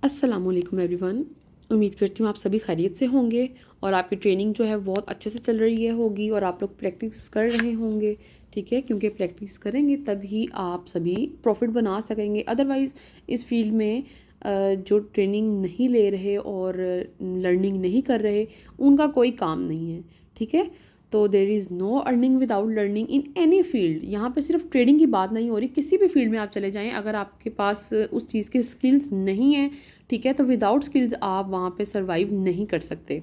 अस्सलामुअलैकुम एवरीवन। उम्मीद करती हूँ आप सभी खैरियत से होंगे और आपकी ट्रेनिंग जो है बहुत अच्छे से चल रही है होगी और आप लोग प्रैक्टिस कर रहे होंगे। ठीक है, क्योंकि प्रैक्टिस करेंगे तभी आप सभी प्रॉफिट बना सकेंगे। अदरवाइज़ इस फील्ड में जो ट्रेनिंग नहीं ले रहे और लर्निंग नहीं कर रहे उनका कोई काम नहीं है। ठीक है, तो there is no earning without learning in any field. यहाँ पे सिर्फ ट्रेडिंग की बात नहीं हो रही, किसी भी फील्ड में आप चले जाएं, अगर आपके पास उस चीज़ की स्किल्स नहीं है, ठीक है, तो विदाउट स्किल्स आप वहाँ पे सरवाइव नहीं कर सकते।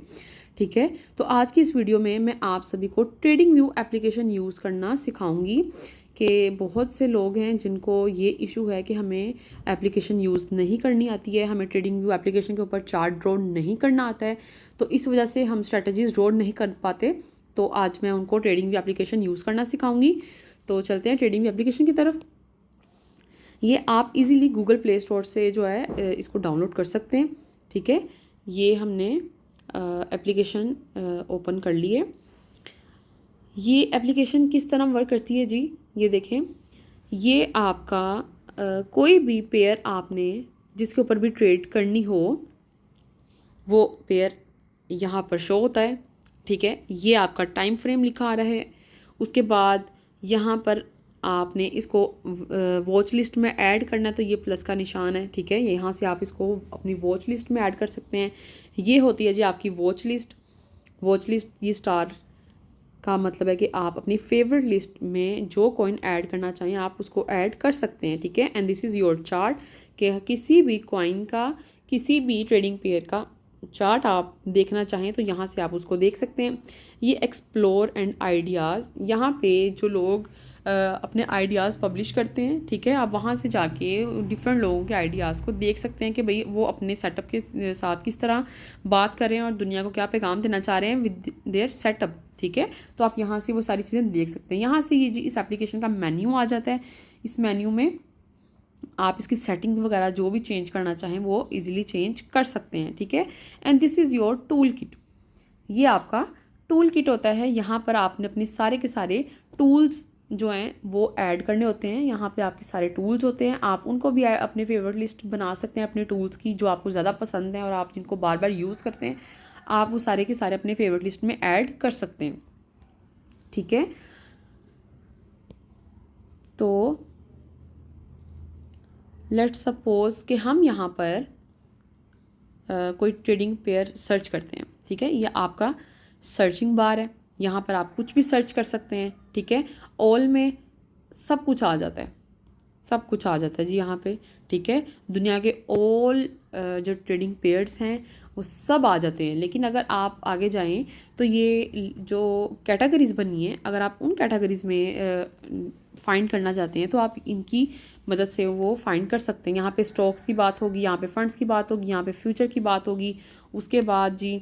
ठीक है, तो आज की इस वीडियो में मैं आप सभी को ट्रेडिंग व्यू एप्लीकेशन यूज़ करना सिखाऊंगी कि बहुत से लोग हैं जिनको ये इशू है कि हमें एप्लीकेशन यूज़ नहीं करनी आती है, हमें ट्रेडिंग व्यू एप्लीकेशन के ऊपर चार्ट ड्रॉ नहीं करना आता है, तो इस वजह से हम स्ट्रेटजीज ड्रॉ नहीं कर पाते। तो आज मैं उनको ट्रेडिंग व्यू एप्लीकेशन यूज़ करना सिखाऊंगी। तो चलते हैं ट्रेडिंग व्यू एप्लीकेशन की तरफ। ये आप इजीली गूगल प्ले स्टोर से जो है इसको डाउनलोड कर सकते हैं। ठीक है, ये हमने एप्लीकेशन ओपन कर ली है। ये एप्लीकेशन किस तरह वर्क करती है जी, ये देखें। ये आपका कोई भी पेयर आपने जिसके ऊपर भी ट्रेड करनी हो वो पेयर यहाँ पर शो होता है। ठीक है, ये आपका टाइम फ्रेम लिखा आ रहा है। उसके बाद यहाँ पर आपने इसको वॉच लिस्ट में ऐड करना है, तो ये प्लस का निशान है। ठीक है, यहाँ से आप इसको अपनी वॉच लिस्ट में ऐड कर सकते हैं। ये होती है जी आपकी वॉच लिस्ट। वॉच लिस्ट ये स्टार का मतलब है कि आप अपनी फेवरेट लिस्ट में जो कॉइन ऐड करना चाहें आप उसको ऐड कर सकते हैं। ठीक है, and this is your chart कि किसी भी कॉइन का, किसी भी ट्रेडिंग पेयर का चार्ट आप देखना चाहें तो यहाँ से आप उसको देख सकते हैं। ये एक्सप्लोर एंड आइडियाज़, यहाँ पे जो लोग अपने आइडियाज़ पब्लिश करते हैं, ठीक है, आप वहाँ से जाके डिफरेंट लोगों के आइडियाज़ को देख सकते हैं कि भाई वो अपने सेटअप के साथ किस तरह बात कर रहे हैं और दुनिया को क्या पैगाम देना चाह रहे हैं विद देयर सेटअप। ठीक है, तो आप यहाँ से वो सारी चीज़ें देख सकते हैं। यहाँ से ये जी इस एप्लीकेशन का मेन्यू आ जाता है। इस मेन्यू में आप इसकी सेटिंग वगैरह जो भी चेंज करना चाहें वो इजीली चेंज कर सकते हैं। ठीक है, and this is your tool kit. ये आपका टूल किट होता है। यहाँ पर आपने अपने सारे के सारे टूल्स जो हैं वो ऐड करने होते हैं। यहाँ पे आपके सारे टूल्स होते हैं, आप उनको भी अपने फेवरेट लिस्ट बना सकते हैं अपने टूल्स की जो आपको ज़्यादा पसंद है और आप जिनको बार बार यूज़ करते हैं, आप वो सारे के सारे अपने फेवरेट लिस्ट में ऐड कर सकते हैं। ठीक है, तो लेट्स सपोज कि हम यहाँ पर कोई ट्रेडिंग पेयर सर्च करते हैं। ठीक है, ये आपका सर्चिंग बार है, यहाँ पर आप कुछ भी सर्च कर सकते हैं। ठीक है, ऑल में सब कुछ आ जाता है, सब कुछ आ जाता है जी यहाँ पे। ठीक है, दुनिया के ऑल जो ट्रेडिंग पेयर्स हैं वो सब आ जाते हैं। लेकिन अगर आप आगे जाएं तो ये जो कैटेगरीज बनी है, अगर आप उन कैटेगरीज में फाइंड करना चाहते हैं तो आप इनकी मदद से वो फाइंड कर सकते हैं। यहाँ पे स्टॉक्स की बात होगी, यहाँ पे फंड्स की बात होगी, यहाँ पे फ्यूचर की बात होगी। उसके बाद जी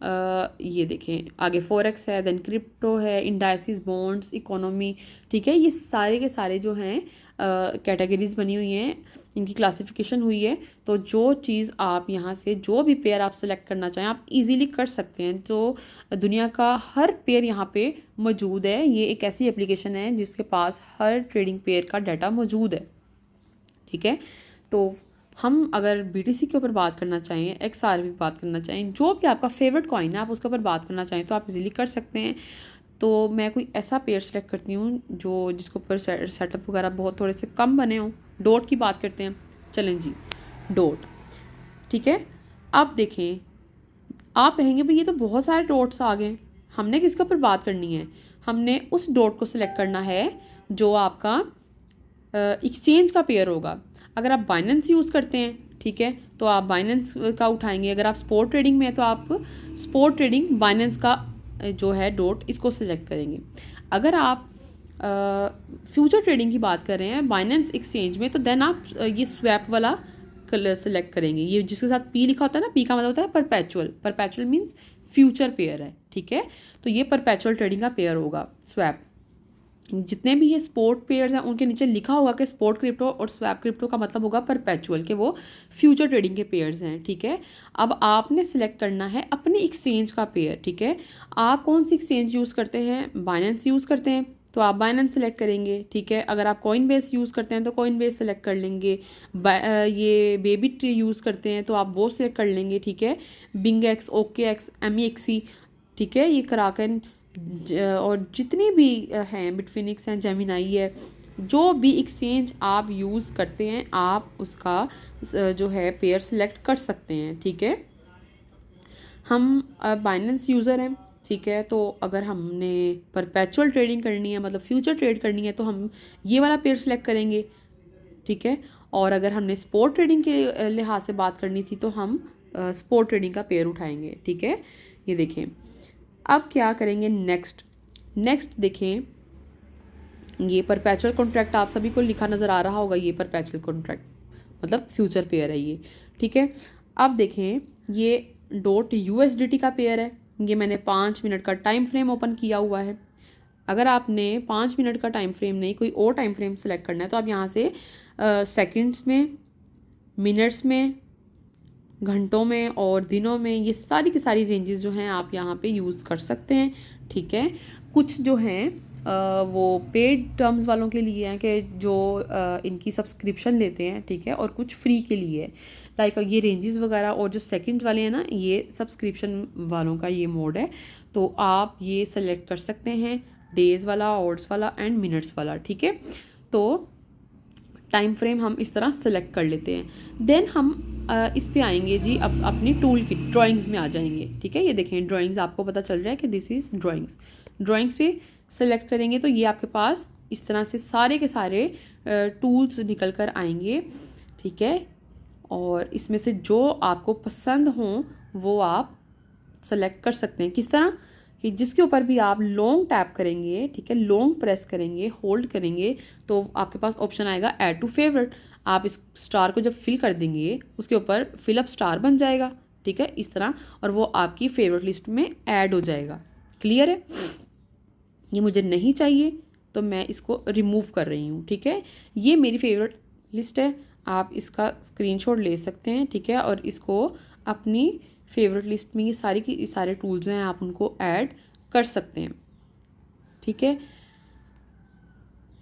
ये देखें आगे फॉरेक्स है, देन क्रिप्टो है, इंडाइसिस, बॉन्ड्स, इकोनॉमी। ठीक है, ये सारे के सारे जो हैं कैटेगरीज बनी हुई हैं, इनकी क्लासिफिकेशन हुई है। तो जो चीज़ आप यहाँ से जो भी पेयर आप सेलेक्ट करना चाहें आप इजीली कर सकते हैं। तो दुनिया का हर पेयर यहाँ पे मौजूद है। ये एक ऐसी एप्लीकेशन है जिसके पास हर ट्रेडिंग पेयर का डाटा मौजूद है। ठीक है, तो हम अगर BTC के ऊपर बात करना चाहें, XR भी बात करना चाहें, जो भी आपका फेवरेट कॉइन है आप उसके ऊपर बात करना चाहें तो आप इजीली कर सकते हैं। तो मैं कोई ऐसा पेयर सेलेक्ट करती हूँ जो जिसके ऊपर सेटअप वगैरह बहुत थोड़े से कम बने हों। डॉट की बात करते हैं, चलें जी, डॉट। ठीक है, अब देखें, आप कहेंगे भाई ये तो बहुत सारे डॉट्स आ गए, हमने किसके ऊपर बात करनी है? हमने उस डॉट को सिलेक्ट करना है जो आपका एक्सचेंज का पेयर होगा। अगर आप बाइनेंस यूज़ करते हैं, ठीक है, तो आप बाइनेंस का उठाएंगे। अगर आप स्पॉट ट्रेडिंग में है तो आप स्पॉट ट्रेडिंग बाइनेंस का जो है डॉट इसको सिलेक्ट करेंगे। अगर आप फ्यूचर ट्रेडिंग की बात कर रहे हैं बाइनेंस एक्सचेंज में तो देन आप ये स्वैप वाला कलर सेलेक्ट करेंगे। ये जिसके साथ पी लिखा होता है ना, पी का मतलब होता है perpetual. Perpetual means future pair है। ठीक है, तो ये परपेचुअल ट्रेडिंग का पेयर होगा स्वैप। जितने भी ये स्पॉट पेयर्स हैं उनके नीचे लिखा होगा कि स्पॉट क्रिप्टो और स्वैप क्रिप्टो का मतलब होगा परपेचुअल, के वो फ्यूचर ट्रेडिंग के पेयर्स हैं। ठीक है, अब आपने सिलेक्ट करना है अपनी एक्सचेंज का पेयर। ठीक है, आप कौन सी एक्सचेंज यूज़ करते हैं? बाइनेंस यूज़ करते हैं, तो आप बाइनेंस सेलेक्ट करेंगे, ठीक है। अगर आप कॉइन बेस यूज़ करते हैं तो कॉइन बेस सेलेक्ट कर लेंगे। ये बेबी ट्री यूज़ करते हैं तो आप वो सेलेक्ट कर लेंगे, ठीक है। BingX, OKX, MEXC, ठीक है। ये कराकन और जितनी भी हैं, बिटफिनिक्स हैं, जेमिनाई है, जो भी एक्सचेंज आप यूज़ करते हैं आप उसका जो है पेयर सेलेक्ट कर सकते हैं, ठीक है। हम बाइनेंस यूज़र हैं, ठीक है। तो अगर हमने परपेचुअल ट्रेडिंग करनी है, मतलब फ्यूचर ट्रेड करनी है, तो हम ये वाला पेयर सेलेक्ट करेंगे, ठीक है। और अगर हमने स्पोर्ट ट्रेडिंग के लिहाज से बात करनी थी तो हम स्पोर्ट ट्रेडिंग का पेयर उठाएंगे, ठीक है। ये देखें, अब क्या करेंगे, नेक्स्ट देखें, ये परपेचुअल कॉन्ट्रैक्ट आप सभी को लिखा नज़र आ रहा होगा। ये परपेचुअल कॉन्ट्रैक्ट मतलब फ्यूचर पेयर है ये, ठीक है। अब देखें, ये $USDT का पेयर है। ये मैंने 5 मिनट का टाइम फ्रेम ओपन किया हुआ है। अगर आपने 5 मिनट का टाइम फ्रेम नहीं, कोई और टाइम फ्रेम सेलेक्ट करना है तो आप यहाँ से सेकंड्स में, मिनट्स में, घंटों में और दिनों में, ये सारी की सारी रेंजेस जो हैं आप यहाँ पे यूज़ कर सकते हैं, ठीक है। कुछ जो हैं वो पेड टर्म्स वालों के लिए हैं कि जो इनकी सब्सक्रिप्शन लेते हैं, ठीक है, और कुछ फ्री के लिए है। लाइक ये रेंजेस वगैरह और जो सेकंड्स वाले हैं ना, ये सब्सक्रिप्शन वालों का ये मोड है। तो आप ये सेलेक्ट कर सकते हैं, डेज़ वाला, आवर्स वाला एंड मिनट्स वाला, ठीक है। तो टाइम फ्रेम हम इस तरह सेलेक्ट कर लेते हैं। देन हम इस पे आएंगे जी, अब अपनी टूल किट ड्राइंग्स में आ जाएंगे, ठीक है। ये देखें ड्राइंग्स, आपको पता चल रहा है कि दिस इज़ ड्राइंग्स पे सेलेक्ट करेंगे तो ये आपके पास इस तरह से सारे के सारे टूल्स निकल कर आएंगे, ठीक है। और इसमें से जो आपको पसंद हों वो आप सेलेक्ट कर सकते हैं। किस तरह कि जिसके ऊपर भी आप लॉन्ग टैप करेंगे, ठीक है, लॉन्ग प्रेस करेंगे, होल्ड करेंगे, तो आपके पास ऑप्शन आएगा ऐड टू फेवरेट। आप इस स्टार को जब फिल कर देंगे उसके ऊपर फिल अप स्टार बन जाएगा, ठीक है, इस तरह, और वो आपकी फेवरेट लिस्ट में ऐड हो जाएगा। क्लियर है? ये मुझे नहीं चाहिए तो मैं इसको रिमूव कर रही हूँ, ठीक है। ये मेरी फेवरेट लिस्ट है, आप इसका स्क्रीनशॉट ले सकते हैं, ठीक है, और इसको अपनी फेवरेट लिस्ट में ये सारे टूल्स हैं, आप उनको ऐड कर सकते हैं, ठीक है।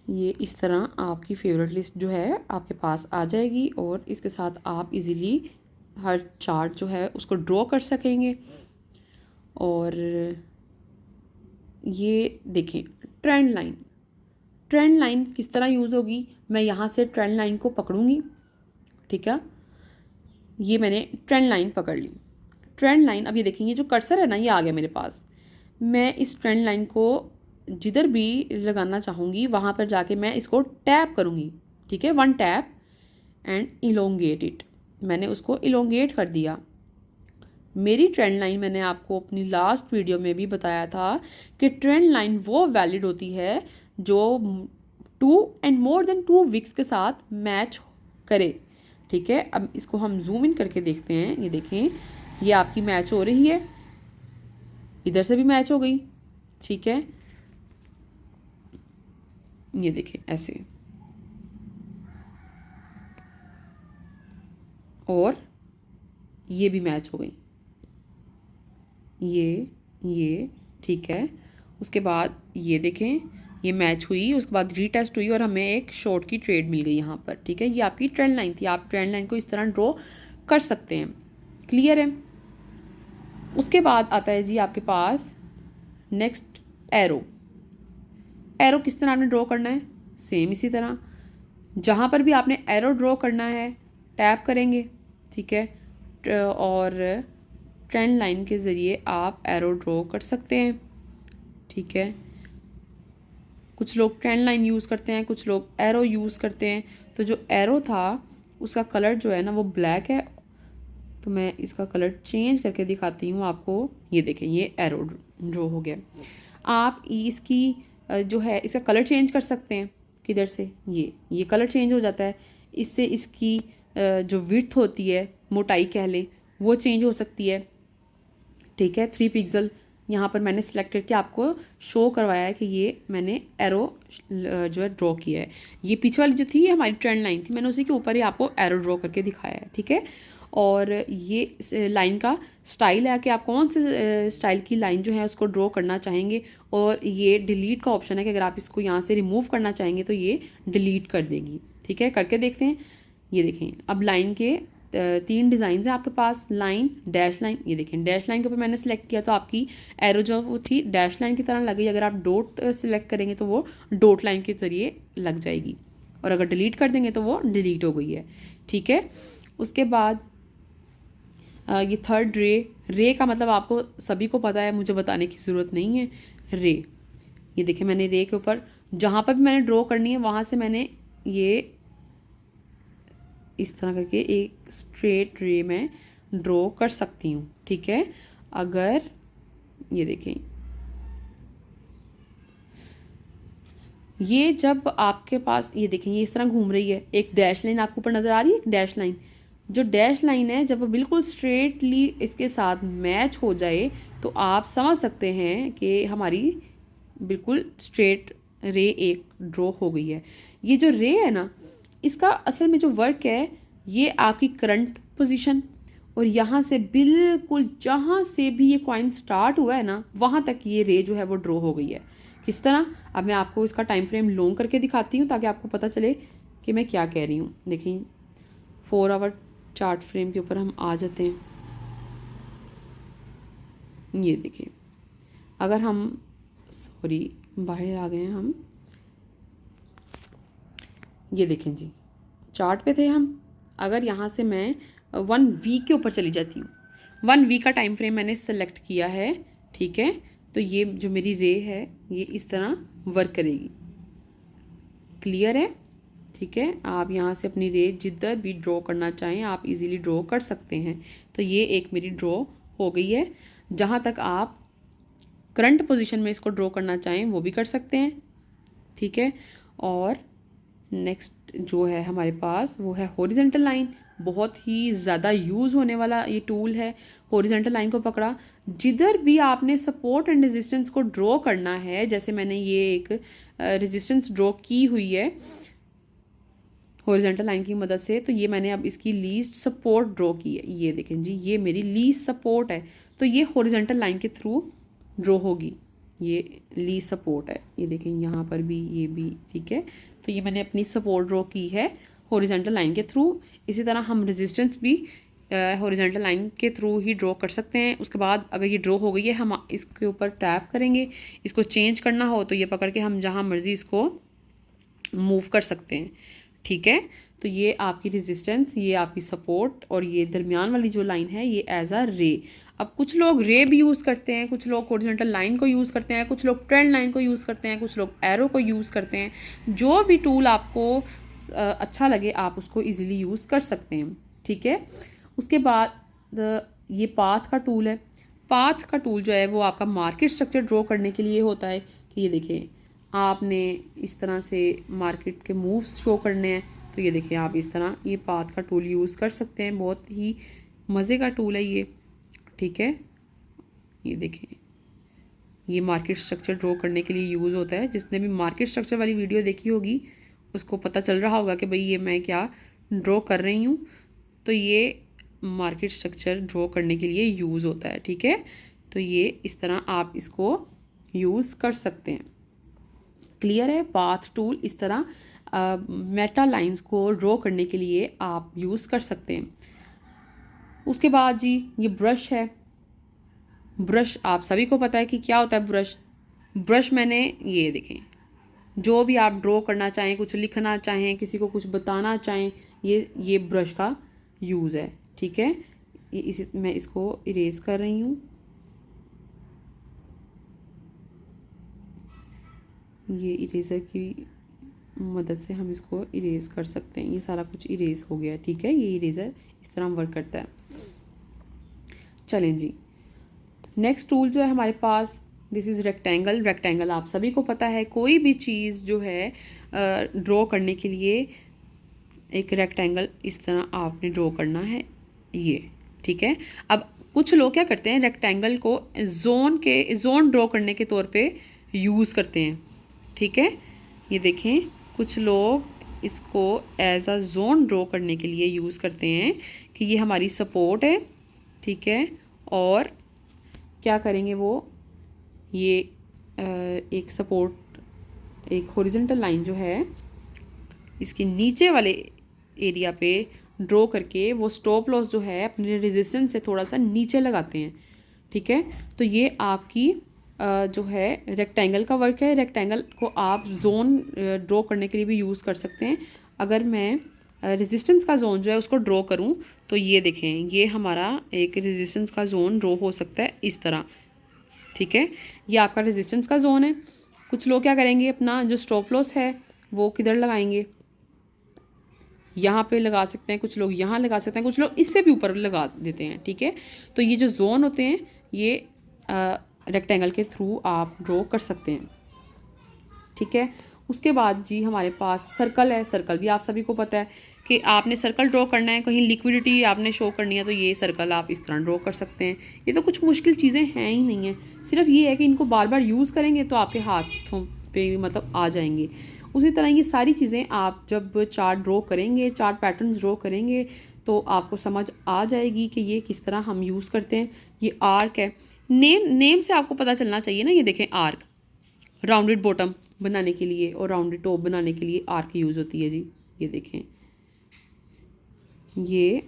ये इस तरह आपकी फेवरेट लिस्ट जो है आपके पास आ जाएगी और इसके साथ आप इजीली हर चार्ट जो है उसको ड्रॉ कर सकेंगे। और ये देखें, ट्रेंड लाइन किस तरह यूज़ होगी। मैं यहाँ से ट्रेंड लाइन को पकड़ूंगी, ठीक है। ये मैंने ट्रेंड लाइन पकड़ ली। ट्रेंड लाइन, अब ये देखेंगे जो कर्सर है ना, ये आ गया मेरे पास। मैं इस ट्रेंड लाइन को जिधर भी लगाना चाहूँगी वहाँ पर जाके मैं इसको टैप करूँगी, ठीक है, 1 टैप एंड इलोंगेट इट। मैंने उसको इलोंगेट कर दिया। मेरी ट्रेंड लाइन, मैंने आपको अपनी लास्ट वीडियो में भी बताया था कि ट्रेंड लाइन वो वैलिड होती है जो 2 एंड मोर देन 2 वीक्स के साथ मैच करे, ठीक है। अब इसको हम जूम इन करके देखते हैं। ये देखें, ये आपकी मैच हो रही है, इधर से भी मैच हो गई, ठीक है। ये देखें ऐसे, और ये भी मैच हो गई, ये ठीक है। उसके बाद ये देखें, ये मैच हुई, उसके बाद रीटेस्ट हुई और हमें एक शॉर्ट की ट्रेड मिल गई यहाँ पर, ठीक है। ये आपकी ट्रेंड लाइन थी, आप ट्रेंड लाइन को इस तरह ड्रॉ कर सकते हैं। क्लियर है? उसके बाद आता है जी आपके पास नेक्स्ट एरो किस तरह आपने ड्रॉ करना है, सेम इसी तरह। जहाँ पर भी आपने एरो ड्रॉ करना है टैप करेंगे, ठीक है, और ट्रेंड लाइन के ज़रिए आप एरो ड्रॉ कर सकते हैं, ठीक है। कुछ लोग ट्रेंड लाइन यूज़ करते हैं, कुछ लोग एरो यूज़ करते हैं। तो जो एरो था उसका कलर जो है ना वो ब्लैक है, तो मैं इसका कलर चेंज करके दिखाती हूँ आपको। ये देखें, ये एरो ड्रॉ हो गया। आप इसकी जो है इसका कलर चेंज कर सकते हैं। किधर से ये कलर चेंज हो जाता है। इससे इसकी जो विड्थ होती है, मोटाई कह लें, वो चेंज हो सकती है, ठीक है। 3 पिक्सल यहाँ पर मैंने सेलेक्ट करके आपको शो करवाया है कि ये मैंने एरो जो है ड्रॉ किया है। ये पीछे वाली जो थी ये हमारी ट्रेंड लाइन थी, मैंने उसी के ऊपर ही आपको एरो ड्रॉ करके दिखाया है, ठीक है। और ये लाइन का स्टाइल है कि आप कौन से स्टाइल की लाइन जो है उसको ड्रॉ करना चाहेंगे। और ये डिलीट का ऑप्शन है कि अगर आप इसको यहाँ से रिमूव करना चाहेंगे तो ये डिलीट कर देगी, ठीक है। करके देखते हैं। ये देखें, अब लाइन के 3 डिज़ाइन है आपके पास, लाइन, डैश लाइन। ये देखें, डैश लाइन के ऊपर मैंने सेलेक्ट किया तो आपकी एरो जो वो थी डैश लाइन की तरह लगी। अगर आप डॉट सेलेक्ट करेंगे तो वो डॉट लाइन के ज़रिए लग जाएगी, और अगर डिलीट कर देंगे तो वो डिलीट हो गई है, ठीक है। उसके बाद ये थर्ड रे का मतलब आपको सभी को पता है, मुझे बताने की ज़रूरत नहीं है। रे, ये देखें, मैंने रे के ऊपर जहाँ पर भी मैंने ड्रॉ करनी है वहाँ से मैंने ये इस तरह करके एक स्ट्रेट रे में ड्रॉ कर सकती हूँ, ठीक है। अगर ये देखें, ये जब आपके पास ये देखें ये इस तरह घूम रही है, एक डैश लाइन आपको ऊपर नज़र आ रही है, एक डैश लाइन। जो डैश लाइन है जब वो बिल्कुल स्ट्रेटली इसके साथ मैच हो जाए तो आप समझ सकते हैं कि हमारी बिल्कुल स्ट्रेट रे एक ड्रॉ हो गई है। ये जो रे है ना, इसका असल में जो वर्क है ये आपकी करंट पोजीशन और यहाँ से बिल्कुल जहाँ से भी ये कॉइन स्टार्ट हुआ है ना वहाँ तक ये रे जो है वो ड्रॉ हो गई है। किस तरह, अब मैं आपको इसका टाइम फ्रेम लॉन्ग करके दिखाती हूँ ताकि आपको पता चले कि मैं क्या कह रही हूँ। देखिए 4 आवर चार्ट फ्रेम के ऊपर हम आ जाते हैं। ये देखिए, अगर हम बाहर आ गए हैं हम, ये देखें जी, चार्ट पे थे हम। अगर यहाँ से मैं 1 वीक के ऊपर चली जाती हूँ, 1 वीक का टाइम फ्रेम मैंने सेलेक्ट किया है, ठीक है। तो ये जो मेरी रे है ये इस तरह वर्क करेगी, क्लियर है, ठीक है। आप यहाँ से अपनी रे जिधर भी ड्रॉ करना चाहें आप इजीली ड्रॉ कर सकते हैं। तो ये एक मेरी ड्रॉ हो गई है। जहाँ तक आप करंट पोजीशन में इसको ड्रॉ करना चाहें वो भी कर सकते हैं, ठीक है। और नेक्स्ट जो है हमारे पास वो है हॉरिजॉन्टल लाइन। बहुत ही ज़्यादा यूज़ होने वाला ये टूल है। हॉरिजॉन्टल लाइन को पकड़ा, जिधर भी आपने सपोर्ट एंड रेजिस्टेंस को ड्रॉ करना है, जैसे मैंने ये एक रेजिस्टेंस ड्रॉ की हुई है हॉरिजॉन्टल लाइन की मदद से, तो ये मैंने अब इसकी लीस्ट सपोर्ट ड्रॉ की है। ये देखें जी, ये मेरी लीस्ट सपोर्ट है, तो ये हॉरिजॉन्टल लाइन के थ्रू ड्रॉ होगी। ये लीस्ट सपोर्ट है, ये देखें यहाँ पर भी, ये भी, ठीक है। तो ये मैंने अपनी सपोर्ट ड्रॉ की है हॉरिजॉन्टल लाइन के थ्रू। इसी तरह हम रेजिस्टेंस भी हॉरिजॉन्टल लाइन के थ्रू ही ड्रॉ कर सकते हैं। उसके बाद अगर ये ड्रॉ हो गई है हम इसके ऊपर टैप करेंगे, इसको चेंज करना हो तो ये पकड़ के हम जहाँ मर्ज़ी इसको मूव कर सकते हैं, ठीक है। तो ये आपकी रेजिस्टेंस, ये आपकी सपोर्ट, और ये दरमियान वाली जो लाइन है ये एज अ रे। अब कुछ लोग रे भी यूज़ करते हैं, कुछ लोग हॉरिजॉन्टल लाइन को यूज़ करते हैं, कुछ लोग ट्रेंड लाइन को यूज़ करते हैं, कुछ लोग एरो को यूज़ करते हैं। जो भी टूल आपको अच्छा लगे आप उसको इजीली यूज़ कर सकते हैं, ठीक है। उसके बाद ये पाथ का टूल है। पाथ का टूल जो है वो आपका मार्केट स्ट्रक्चर ड्रॉ करने के लिए होता है कि ये देखें आपने इस तरह से मार्केट के मूव्स शो करने हैं, तो ये देखिए आप इस तरह ये पाथ का टूल यूज़ कर सकते हैं। बहुत ही मज़े का टूल है ये, ठीक है। ये देखें, ये मार्केट स्ट्रक्चर ड्रॉ करने के लिए यूज़ होता है। जिसने भी मार्केट स्ट्रक्चर वाली वीडियो देखी होगी उसको पता चल रहा होगा कि भाई ये मैं क्या ड्रॉ कर रही हूँ। तो ये मार्केट स्ट्रक्चर ड्रॉ करने के लिए यूज़ होता है, ठीक है। तो ये इस तरह आप इसको यूज़ कर सकते हैं, क्लियर है। पाथ टूल इस तरह मेटा लाइंस को ड्रॉ करने के लिए आप यूज़ कर सकते हैं। उसके बाद जी ये ब्रश है। ब्रश आप सभी को पता है कि क्या होता है ब्रश। ब्रश मैंने ये देखें, जो भी आप ड्रॉ करना चाहें, कुछ लिखना चाहें, किसी को कुछ बताना चाहें, ये ब्रश का यूज़ है, ठीक है। ये मैं इसको इरेज कर रही हूँ। ये इरेज़र की मदद से हम इसको इरेज कर सकते हैं। ये सारा कुछ इरेज हो गया, ठीक है। ये इरेज़र इस तरह वर्क करता है। चलें जी, नेक्स्ट टूल जो है हमारे पास, दिस इज़ रेक्टेंगल। रेक्टेंगल आप सभी को पता है, कोई भी चीज़ जो है ड्रॉ करने के लिए एक रेक्टेंगल इस तरह आपने ड्रॉ करना है, ये, ठीक है। अब कुछ लोग क्या करते हैं, रेक्टेंगल को जोन ड्रॉ करने के तौर पे यूज़ करते हैं, ठीक है। ये देखें, कुछ लोग इसको एज अ जोन ड्रॉ करने के लिए यूज़ करते हैं कि ये हमारी सपोर्ट है, ठीक है। और क्या करेंगे वो, ये एक सपोर्ट, एक हॉरिजॉन्टल लाइन जो है इसके नीचे वाले एरिया पे ड्रॉ करके वो स्टॉप लॉस जो है अपने रेजिस्टेंस से थोड़ा सा नीचे लगाते हैं, ठीक है। तो ये आपकी जो है रेक्टेंगल का वर्क है। रेक्टेंगल को आप जोन ड्रॉ करने के लिए भी यूज़ कर सकते हैं। अगर मैं रेजिस्टेंस का जोन जो है उसको ड्रॉ करूं तो ये देखें, ये हमारा एक रेजिस्टेंस का जोन ड्रॉ हो सकता है इस तरह, ठीक है। ये आपका रेजिस्टेंस का जोन है। कुछ लोग क्या करेंगे, अपना जो स्टॉप लॉस है वो किधर लगाएंगे, यहाँ पे लगा सकते हैं, कुछ लोग यहाँ लगा सकते हैं, कुछ लोग इससे भी ऊपर लगा देते हैं, ठीक है। तो ये जो जोन होते हैं ये रेक्टेंगल के थ्रू आप ड्रॉ कर सकते हैं, ठीक है। उसके बाद जी हमारे पास सर्कल है। सर्कल भी आप सभी को पता है कि आपने सर्कल ड्रॉ करना है, कहीं लिक्विडिटी आपने शो करनी है तो ये सर्कल आप इस तरह ड्रॉ कर सकते हैं। ये तो कुछ मुश्किल चीज़ें हैं ही नहीं है, सिर्फ ये है कि इनको बार बार यूज़ करेंगे तो आपके हाथों पे मतलब आ जाएंगे। उसी तरह ये सारी चीज़ें आप जब चार्ट ड्रॉ करेंगे, चार्ट पैटर्न्स ड्रॉ करेंगे तो आपको समझ आ जाएगी कि ये किस तरह हम यूज़ करते हैं। ये आर्क है, नेम से आपको पता चलना चाहिए ना। ये देखें, आर्क राउंडेड बॉटम बनाने के लिए और राउंडेड टॉप बनाने के लिए आर्क यूज़ होती है जी। ये देखें, ये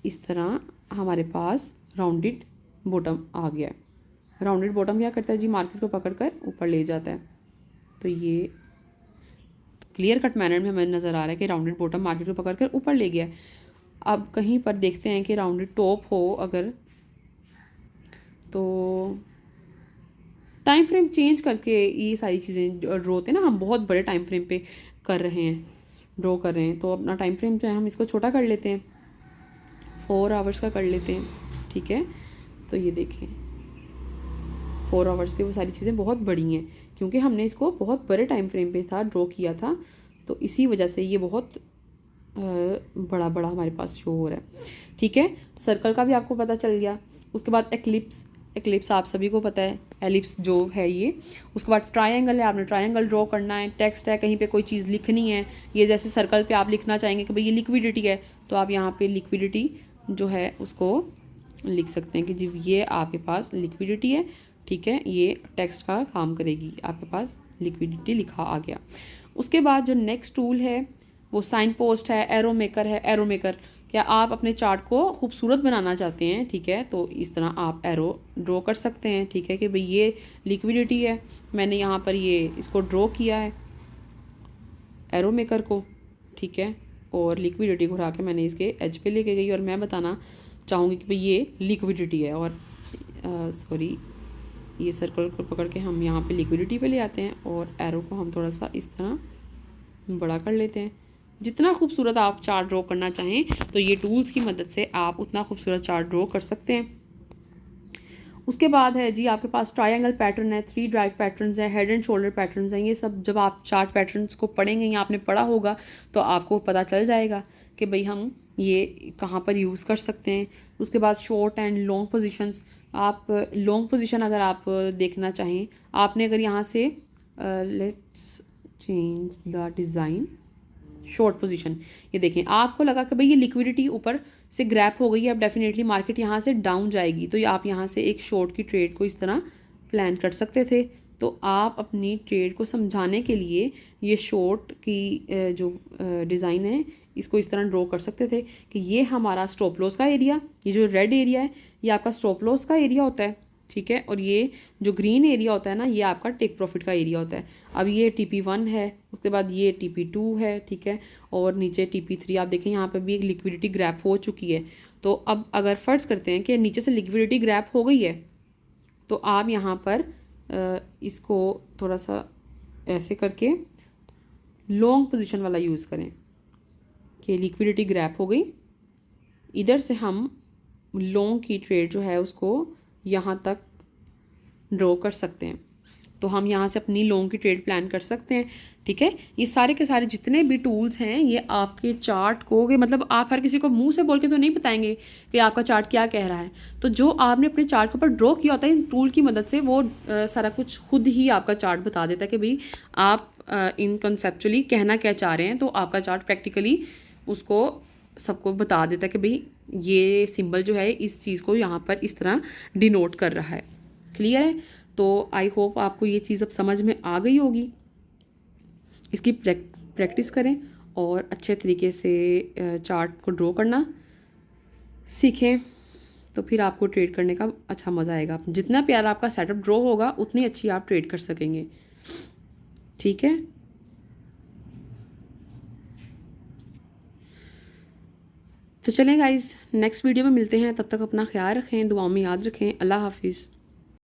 इस तरह हमारे पास राउंडेड बॉटम आ गया है। राउंडेड बॉटम क्या करता है जी, मार्केट को पकड़कर ऊपर ले जाता है। तो ये क्लियर कट मैनर में हमें नज़र आ रहा है कि राउंडेड बॉटम मार्केट को पकड़कर ऊपर ले गया है। अब कहीं पर देखते हैं कि राउंडेड टॉप हो अगर, तो टाइम फ्रेम चेंज करके ये सारी चीज़ें ड्रॉ होते हैं ना, हम बहुत बड़े टाइम फ्रेम पे कर रहे हैं, ड्रॉ कर रहे हैं, तो अपना टाइम फ्रेम जो है हम इसको छोटा कर लेते हैं, 4 आवर्स का कर लेते हैं, ठीक है। तो ये देखें 4 आवर्स पे वो सारी चीज़ें बहुत बड़ी हैं क्योंकि हमने इसको बहुत बड़े टाइम फ्रेम पे था ड्रॉ किया था, तो इसी वजह से ये बहुत बड़ा बड़ा हमारे पास शो हो रहा है, ठीक है। सर्कल का भी आपको पता चल गया। उसके बाद एक्लिप्स आप सभी को पता है, एलिप्स जो है ये। उसके बाद ट्रायंगल है, आपने ट्रायंगल ड्रॉ करना है। टेक्स्ट है, कहीं पे कोई चीज़ लिखनी है, ये जैसे सर्कल पे आप लिखना चाहेंगे कि भाई ये लिक्विडिटी है, तो आप यहाँ पे लिक्विडिटी जो है उसको लिख सकते हैं कि जी ये आपके पास लिक्विडिटी है, ठीक है। ये टेक्स्ट का काम करेगी, आपके पास लिक्विडिटी लिखा आ गया। उसके बाद जो नेक्स्ट टूल है वो साइन पोस्ट है, एरो मेकर है। एरो मेकर, क्या आप अपने चार्ट को खूबसूरत बनाना चाहते हैं, ठीक है, तो इस तरह आप एरो ड्रॉ कर सकते हैं, ठीक है, कि भाई ये लिक्विडिटी है, मैंने यहाँ पर ये इसको ड्रॉ किया है एरो मेकर को, ठीक है, और लिक्विडिटी को उठा के मैंने इसके एज पे लेके गई और मैं बताना चाहूँगी कि भाई ये लिक्विडिटी है। और सॉरी, ये सर्कल को पकड़ के हम यहाँ पे लिक्विडिटी पे ले आते हैं और एरो को हम थोड़ा सा इस तरह बड़ा कर लेते हैं। जितना खूबसूरत आप चार्ट ड्रॉ करना चाहें तो ये टूल्स की मदद से आप उतना खूबसूरत चार्ट ड्रॉ कर सकते हैं। उसके बाद है जी आपके पास ट्रायंगल पैटर्न है, 3 ड्राइव पैटर्न्स हैं, हेड एंड शोल्डर पैटर्न्स हैं। ये सब जब आप चार्ट पैटर्न्स को पढ़ेंगे या आपने पढ़ा होगा तो आपको पता चल जाएगा कि भाई हम ये कहाँ पर यूज़ कर सकते हैं। उसके बाद शॉर्ट एंड लॉन्ग पोजीशंस, आप लॉन्ग पोजीशन अगर आप देखना चाहें, आपने अगर यहाँ से let's change the design, short position, ये देखें आपको लगा कि भाई ये लिक्विडिटी ऊपर से ग्रैप हो गई है, अब डेफिनेटली मार्केट यहाँ से डाउन जाएगी, तो ये आप यहाँ से एक शॉर्ट की ट्रेड को इस तरह प्लान कर सकते थे। तो आप अपनी ट्रेड को समझाने के लिए ये शॉर्ट की जो डिज़ाइन है इसको इस तरह ड्रॉ कर सकते थे कि ये हमारा स्टॉप लॉस का एरिया, ये जो रेड एरिया है ये आपका स्टॉप लॉस का एरिया होता है, ठीक है, और ये जो ग्रीन एरिया होता है ना ये आपका टेक प्रॉफिट का एरिया होता है। अब ये TP1 है, उसके बाद ये TP2 है, ठीक है, और नीचे TP3 आप देखें यहाँ पे भी एक लिक्विडिटी ग्रैप हो चुकी है। तो अब अगर फर्ज करते हैं कि नीचे से लिक्विडिटी ग्रैप हो गई है तो आप यहाँ पर इसको थोड़ा सा ऐसे करके लॉन्ग पोजीशन वाला यूज़ करें कि लिक्विडिटी ग्रैप हो गई, इधर से हम लॉन्ग की ट्रेड जो है उसको यहाँ तक ड्रॉ कर सकते हैं। तो हम यहाँ से अपनी लॉन्ग की ट्रेड प्लान कर सकते हैं। ठीक है, ये सारे के सारे जितने भी टूल्स हैं ये आपके चार्ट को मतलब आप हर किसी को मुंह से बोल के तो नहीं बताएंगे कि आपका चार्ट क्या कह रहा है। तो जो आपने अपने चार्ट के ऊपर ड्रॉ किया होता है इन टूल की मदद से, वो सारा कुछ खुद ही आपका चार्ट बता देता है कि भाई आप इन कंसेप्चुअली कहना क्या चाह रहे हैं। तो आपका चार्ट प्रैक्टिकली उसको सबको बता देता है कि भाई ये सिंबल जो है इस चीज़ को यहाँ पर इस तरह डिनोट कर रहा है। क्लियर है? तो आई होप आपको ये चीज़ अब समझ में आ गई होगी। इसकी प्रैक्टिस करें और अच्छे तरीके से चार्ट को ड्रॉ करना सीखें, तो फिर आपको ट्रेड करने का अच्छा मज़ा आएगा। जितना प्यारा आपका सेटअप ड्रॉ होगा उतनी अच्छी आप ट्रेड कर सकेंगे। ठीक है, तो चलें गाइज़, नेक्स्ट वीडियो में मिलते हैं। तब तक अपना ख्याल रखें, दुआओं में याद रखें। अल्लाह हाफिज़।